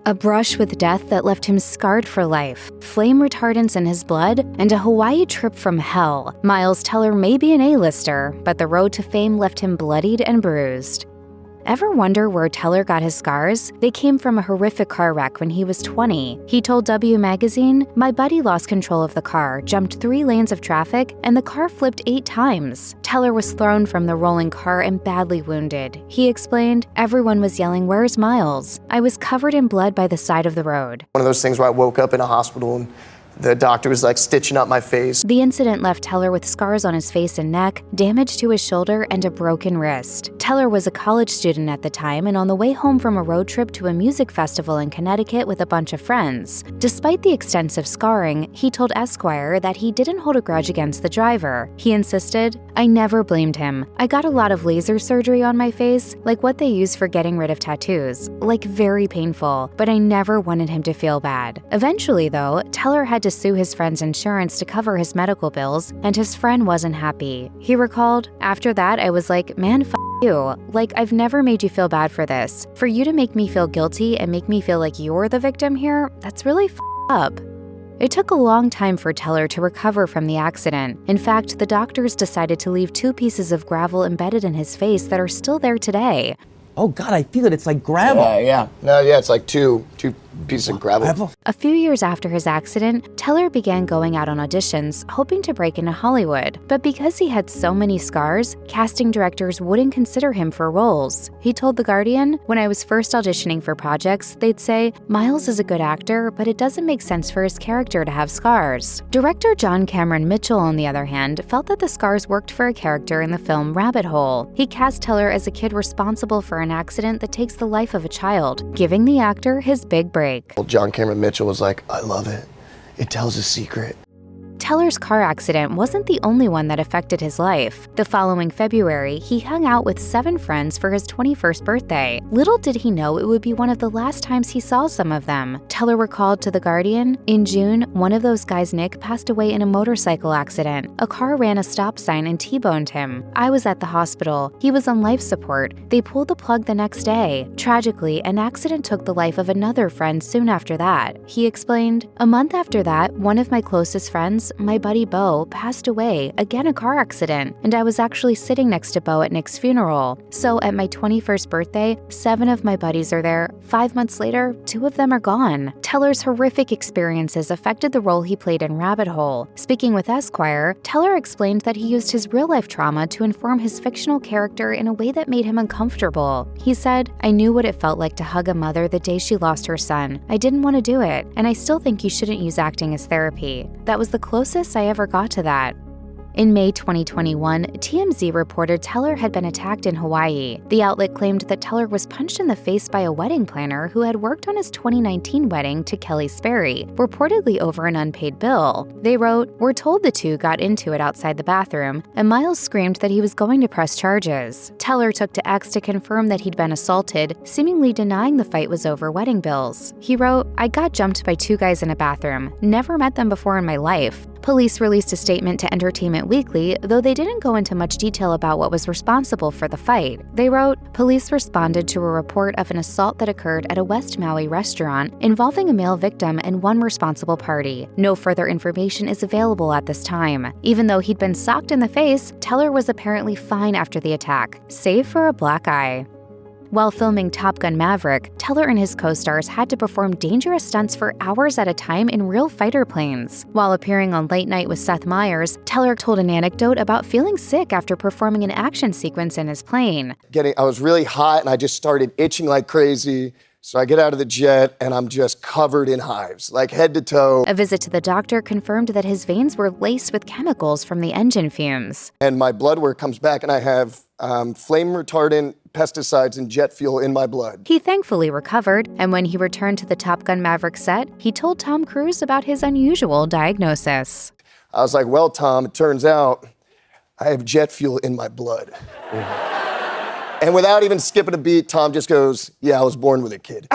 A brush with death that left him scarred for life, flame retardants in his blood, and a Hawaii trip from hell. Miles Teller may be an A-lister, but the road to fame left him bloodied and bruised. Ever wonder where Teller got his scars? They came from a horrific car wreck when he was 20. He told W Magazine, "My buddy lost control of the car, jumped 3 lanes of traffic, and the car flipped 8 times. Teller was thrown from the rolling car and badly wounded." He explained, "Everyone was yelling, 'Where's Miles?' I was covered in blood by the side of the road." One of those things where I woke up in a hospital and the doctor was like stitching up my face. The incident left Teller with scars on his face and neck, damage to his shoulder, and a broken wrist. Teller was a college student at the time and on the way home from a road trip to a music festival in Connecticut with a bunch of friends. Despite the extensive scarring, he told Esquire that he didn't hold a grudge against the driver. He insisted, "I never blamed him. I got a lot of laser surgery on my face, like what they use for getting rid of tattoos. Like very painful, but I never wanted him to feel bad." Eventually, though, Teller had to sue his friend's insurance to cover his medical bills, and his friend wasn't happy. He recalled, "After that, I was like, man, you. Like, I've never made you feel bad for this. For you to make me feel guilty and make me feel like you're the victim here, that's really up." It took a long time for Teller to recover from the accident. In fact, the doctors decided to leave 2 pieces of gravel embedded in his face that are still there today. Oh God, I feel it. It's like gravel. Yeah. No, it's like two pieces of gravel. A few years after his accident, Teller began going out on auditions, hoping to break into Hollywood. But because he had so many scars, casting directors wouldn't consider him for roles. He told The Guardian, "When I was first auditioning for projects, they'd say, 'Miles is a good actor, but it doesn't make sense for his character to have scars.'" Director John Cameron Mitchell, on the other hand, felt that the scars worked for a character in the film Rabbit Hole. He cast Teller as a kid responsible for an accident that takes the life of a child, giving the actor his big break. John Cameron Mitchell was like, "I love it. It tells a secret." Teller's car accident wasn't the only one that affected his life. The following February, he hung out with 7 friends for his 21st birthday. Little did he know it would be one of the last times he saw some of them. Teller recalled to The Guardian, "In June, one of those guys, Nick, passed away in a motorcycle accident. A car ran a stop sign and T-boned him. I was at the hospital. He was on life support. They pulled the plug the next day. Tragically, an accident took the life of another friend soon after that." He explained, "A month after that, one of my closest friends, my buddy Bo, passed away, again a car accident, and I was actually sitting next to Bo at Nick's funeral. So at my 21st birthday, 7 of my buddies are there. 5 months later, 2 of them are gone." Teller's horrific experiences affected the role he played in Rabbit Hole. Speaking with Esquire, Teller explained that he used his real-life trauma to inform his fictional character in a way that made him uncomfortable. He said, "I knew what it felt like to hug a mother the day she lost her son. I didn't want to do it, and I still think you shouldn't use acting as therapy. That was the closest I ever got to that." In May 2021, TMZ reported Teller had been attacked in Hawaii. The outlet claimed that Teller was punched in the face by a wedding planner who had worked on his 2019 wedding to Kelly Sperry, reportedly over an unpaid bill. They wrote, "We're told the two got into it outside the bathroom, and Miles screamed that he was going to press charges." Teller took to X to confirm that he'd been assaulted, seemingly denying the fight was over wedding bills. He wrote, "I got jumped by 2 guys in a bathroom. Never met them before in my life." Police released a statement to Entertainment Weekly, though they didn't go into much detail about what was responsible for the fight. They wrote, "Police responded to a report of an assault that occurred at a West Maui restaurant involving a male victim and 1 responsible party. No further information is available at this time." Even though he'd been socked in the face, Teller was apparently fine after the attack, save for a black eye. While filming Top Gun Maverick, Teller and his co-stars had to perform dangerous stunts for hours at a time in real fighter planes. While appearing on Late Night with Seth Meyers, Teller told an anecdote about feeling sick after performing an action sequence in his plane. I was really hot and I just started itching like crazy. So I get out of the jet and I'm just covered in hives, like head to toe. A visit to the doctor confirmed that his veins were laced with chemicals from the engine fumes. And my blood work comes back and I have flame retardant, pesticides, and jet fuel in my blood. He thankfully recovered, and when he returned to the Top Gun Maverick set, he told Tom Cruise about his unusual diagnosis. I was like, "Well, Tom, it turns out I have jet fuel in my blood." And without even skipping a beat, Tom just goes, "Yeah, I was born with it, kid."